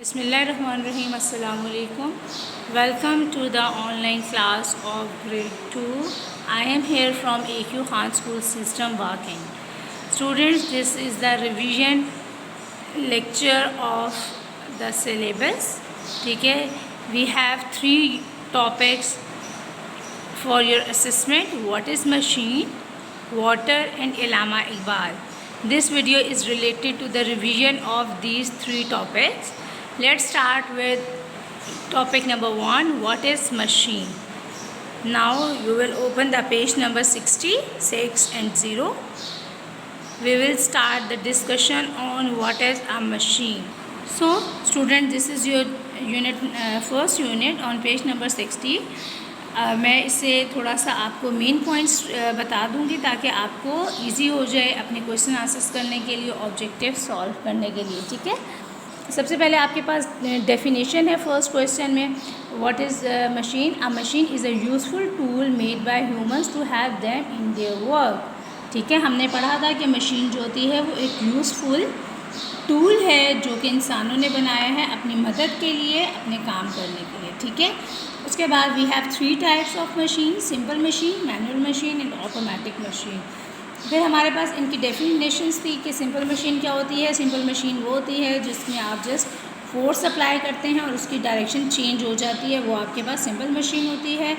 Bismillahirrahmanirrahim. Assalamu alaikum. Welcome to the online class of grade 2. I am here from AQ Khan School System Walking. Students, this is the revision lecture of the syllabus. ठीक है, we have 3 topics for your assessment. What is machine, water and Allama Iqbal. This video is related to the revision of these 3 topics. Let's start with topic number 1. What is machine? Now you will open the page number 66 and 0. We will start the discussion on what is a machine. So student, this is your unit first unit on page number 60. मैं इससे थोड़ा सा आपको main points बता दूंगी ताकि आपको easy हो जाए अपने क्वेश्चन आंसर्स करने के लिए, ऑब्जेक्टिव सॉल्व करने के लिए. ठीक है, सबसे पहले आपके पास डेफिनेशन है फर्स्ट क्वेश्चन में. What is machine? A machine is a useful tool made by humans to have them in their work. ठीक है, हमने पढ़ा था कि मशीन जो होती है वो एक यूज़फुल टूल है जो कि इंसानों ने बनाया है अपनी मदद के लिए, अपने काम करने के लिए. ठीक है, उसके बाद we have 3 types of machine: simple machine, manual machine and automatic machine. फिर हमारे पास इनकी डेफिनेशंस थी कि सिंपल मशीन क्या होती है. सिंपल मशीन वो होती है जिसमें आप जस्ट फोर्स अप्लाई करते हैं और उसकी डायरेक्शन चेंज हो जाती है, वो आपके पास सिंपल मशीन होती है.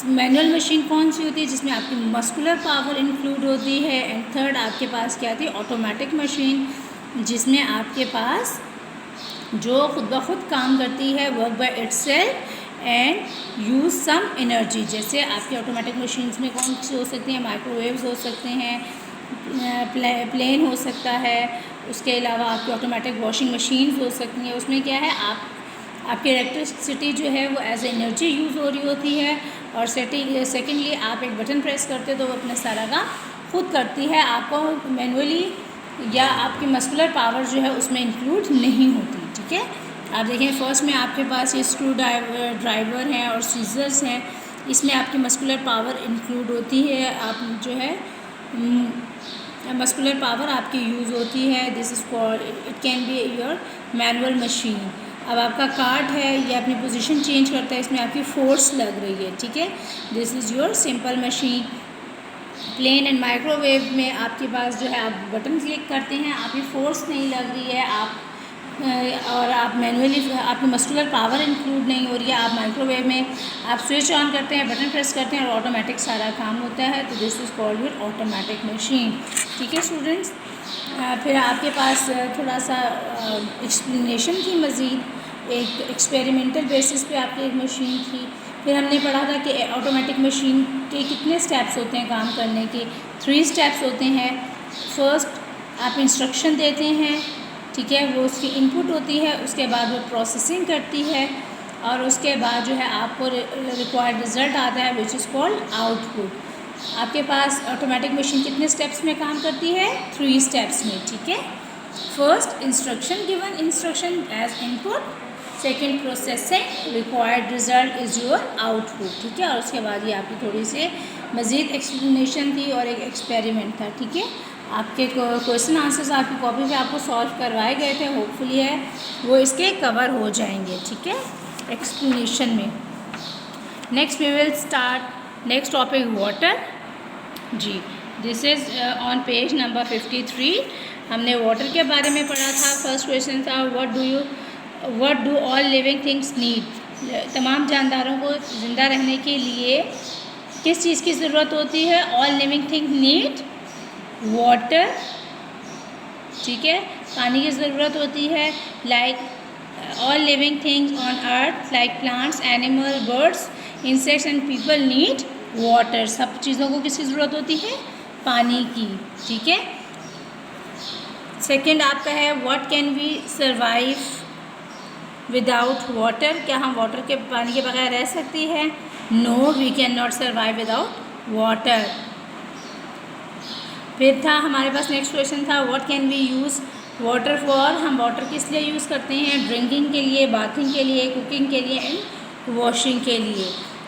मैनुअल मशीन कौन सी होती है? जिसमें आपकी मस्कुलर पावर इंक्लूड होती है. एंड थर्ड आपके पास क्या थी? ऑटोमेटिक मशीन, जिसमें आपके पास जो खुद ब खुद काम करती है, work by itself and use some energy. जैसे आपके ऑटोमेटिक मशीन्स में कौन सी हो सकती हैं? माइक्रोवेव्स हो सकते हैं, प्लेन हो सकता है. उसके अलावा आपकी ऑटोमेटिक वॉशिंग मशीन्स हो सकती हैं. उसमें क्या है, आपकी इलेक्ट्रिसिटी जो है वो एज एनर्जी यूज़ हो रही होती है. और सेकेंडली आप एक बटन प्रेस करते हो तो वो अपना सारा काम खुद करती है, आपको मैनुअली या आपकी मस्कुलर पावर जो है उसमें इंक्लूड नहीं होती. ठीक है, आप देखें फर्स्ट में आपके पास ये स्क्रू ड्राइवर हैं और सीजर्स हैं. इसमें आपकी मस्कुलर पावर इंक्लूड होती है. आप जो है मस्कुलर पावर आपकी यूज़ होती है. This is called, it can be your manual machine. अब आपका कार्ट है, ये अपनी पोजीशन चेंज करता है, इसमें आपकी फोर्स लग रही है. ठीक है, this is your simple machine. Plane and microwave में आपके पास जो है आप बटन क्लिक करते हैं, आपकी फोर्स नहीं लग रही है, आप और आप मैनुअली आपकी मस्कुलर पावर इंक्लूड नहीं हो रही है. आप माइक्रोवेव में आप स्विच ऑन करते हैं, बटन प्रेस करते हैं और ऑटोमेटिक सारा काम होता है. तो this is called your automatic machine. ठीक है स्टूडेंट्स, फिर आपके पास थोड़ा सा एक्सप्लेनेशन थी मज़ीद. एक एक्सपेरिमेंटल बेसिस पे आपकी एक मशीन थी. फिर हमने पढ़ा था कि ऑटोमेटिक मशीन के कितने स्टेप्स होते हैं काम करने के. 3 स्टेप्स होते हैं. फर्स्ट आप इंस्ट्रक्शन देते हैं, ठीक है, वो उसकी इनपुट होती है. उसके बाद वो प्रोसेसिंग करती है और उसके बाद जो है आपको रिक्वायर्ड रिज़ल्ट आता है विच इज़ कॉल्ड आउटपुट. आपके पास ऑटोमेटिक मशीन कितने स्टेप्स में काम करती है? 3 स्टेप्स में. ठीक है, first instruction given, instruction as input. Second processing, required result is your output. ठीक है, और उसके बाद ये आपकी थोड़ी सी मज़ीद एक्सप्लेनेशन थी और एक एक्सपेरिमेंट था. ठीक है, आपके क्वेश्चन आंसर्स आपकी कॉपी पे आपको सॉल्व करवाए गए थे. होपफुली है वो इसके कवर हो जाएंगे. ठीक है, एक्सप्लेनेशन में. Next we will start next topic water. जी, this is on page number 53. हमने वाटर के बारे में पढ़ा था. फर्स्ट क्वेश्चन था what do all living things need. तमाम जानदारों को ज़िंदा रहने के लिए किस चीज़ की ज़रूरत होती है? All living thing need water. ठीक है, पानी की ज़रूरत होती है. Like all living things on earth like plants, animal, birds, insects and people need water. सब चीज़ों को किसकी ज़रूरत होती है? पानी की. ठीक है, सेकंड आपका है what can we survive without water. क्या हम वाटर के पानी के बगैर रह सकती है? No, we can not survive without water. फिर था हमारे पास नेक्स्ट क्वेश्चन था what can we use water for. हम वाटर किस लिए यूज़ करते हैं? ड्रिंकिंग के लिए, बाथिंग के लिए, कुकिंग के लिए एंड वॉशिंग के लिए.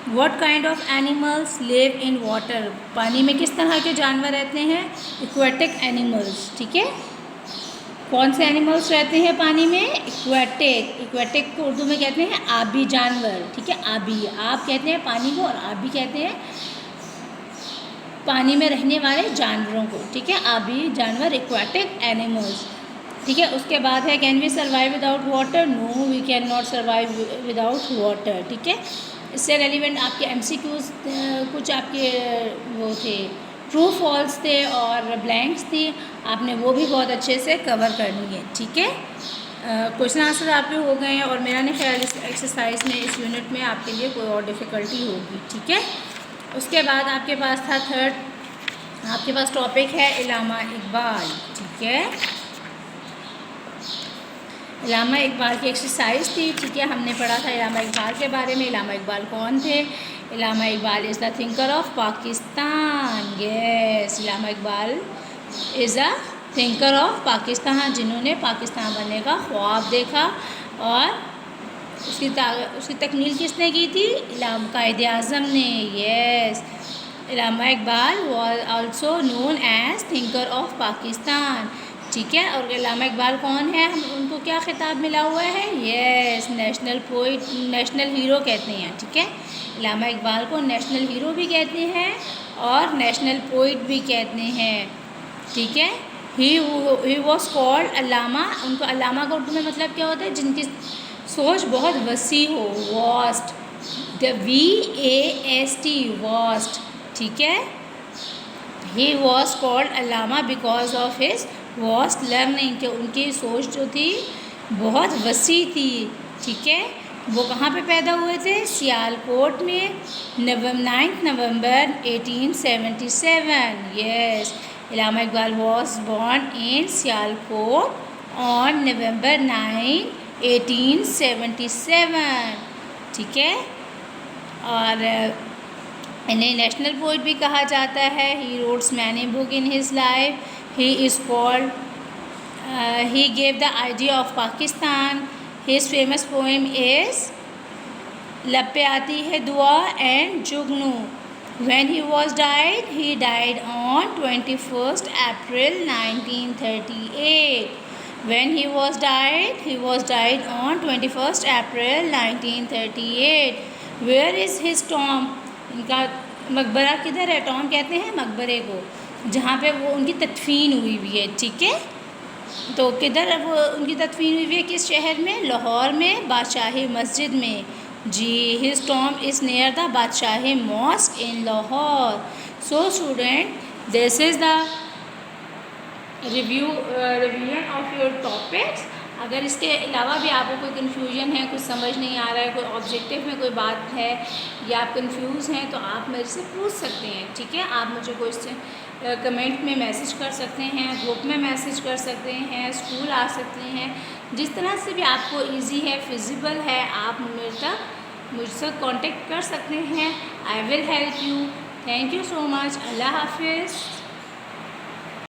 What kind of animals live in water. पानी में किस तरह के जानवर रहते हैं? Aquatic animals. ठीक है, कौन से एनिमल्स रहते हैं पानी में? एक्वेटिक। एक्वेटिक को उर्दू में कहते हैं आबी जानवर, ठीक है। आबी, आप कहते हैं पानी को और आबी कहते हैं पानी में रहने वाले जानवरों को, ठीक है। आबी जानवर, एक्वेटिक एनिमल्स, ठीक है। उसके बाद है can we survive without water? No, we can not survive without water, ठीक है। इससे रेलिवेंट आपके MCQs कुछ आपके वो थे, ट्रू फॉल्स थे और ब्लैंक्स थी, आपने वो भी बहुत अच्छे से कवर करनी है, ठीक है। क्वेश्चन आंसर आपके हो गए हैं और मेरा नहीं ख्याल इस एक्सरसाइज में, इस यूनिट में आपके लिए कोई और डिफ़िकल्टी होगी, ठीक है। उसके बाद आपके पास था थर्ड, आपके पास टॉपिक है इल्लामा इकबाल, ठीक है। इल्लामा इकबाल की एक्सरसाइज थी, ठीक है। हमने पढ़ा था इल्लामा इकबाल के बारे में। इल्लामा इकबाल कौन थे? Allama Iqbal is the thinker of Pakistan. Yes, Allama Iqbal is a thinker of Pakistan, जिन्होंने पाकिस्तान बनने का ख्वाब देखा और उसकी तकमील किसने की थी? कायदे आज़म ने। Yes, Allama Iqbal was also known as thinker of Pakistan, ठीक है। और इल्लामा इकबाल कौन है? हम उनको क्या खिताब मिला हुआ है? Yes, national poet, national hero कहते हैं, ठीक है। इल्लामा इकबाल को नेशनल हीरो भी कहते हैं और नेशनल पोइट भी कहते हैं, ठीक है। ही वॉज कॉल्ड अल्लामा। उनको अल्लामा का उर्दू में मतलब क्या होता है? जिनकी सोच बहुत वसी हो, वास्ट, VAST, वास्ट, ठीक है। He was called Allama because of his vast learning, कि उनकी सोच जो थी बहुत वसी थी, ठीक है। वो कहाँ पे पैदा हुए थे? सियालकोट में, 9 नवंबर 1877। Yes, Allama Iqbal was born in Sialkot on November 9, 1877, ठीक है। और इन्हें नेशनल पोइट भी कहा जाता है। He wrote many book in his life. He is called, he gave the idea of Pakistan. His famous poem is लब पे आती है दुआ and Jugnu. When he was died, he died on 21st April 1938. When he was died on 21st April 1938. Where is his tomb? इनका मकबरा किधर है? Tom कहते हैं मकबरे को, जहाँ पे वो उनकी तदफीन हुई हुई है, ठीक है। तो किधर वो उनकी तदफीन हुई हुई है? किस शहर में? लाहौर में, बादशाही मस्जिद में। जी, his tomb is near the Badshahi Mosque in Lahore. So student, this is the revision of your topics. अगर इसके अलावा भी आपको कोई कन्फ्यूजन है, कुछ समझ नहीं आ रहा है, कोई ऑब्जेक्टिव में कोई बात है या आप कंफ्यूज हैं, तो आप मेरे से पूछ सकते हैं, ठीक है। आप मुझे क्वेश्चन कमेंट में मैसेज कर सकते हैं, ग्रुप में मैसेज कर सकते हैं, स्कूल आ सकते हैं, जिस तरह से भी आपको इजी है, फिजिबल है, आप मुझसे कांटेक्ट कर सकते हैं। I will help you. Thank you so much. अल्लाह हाफिज़।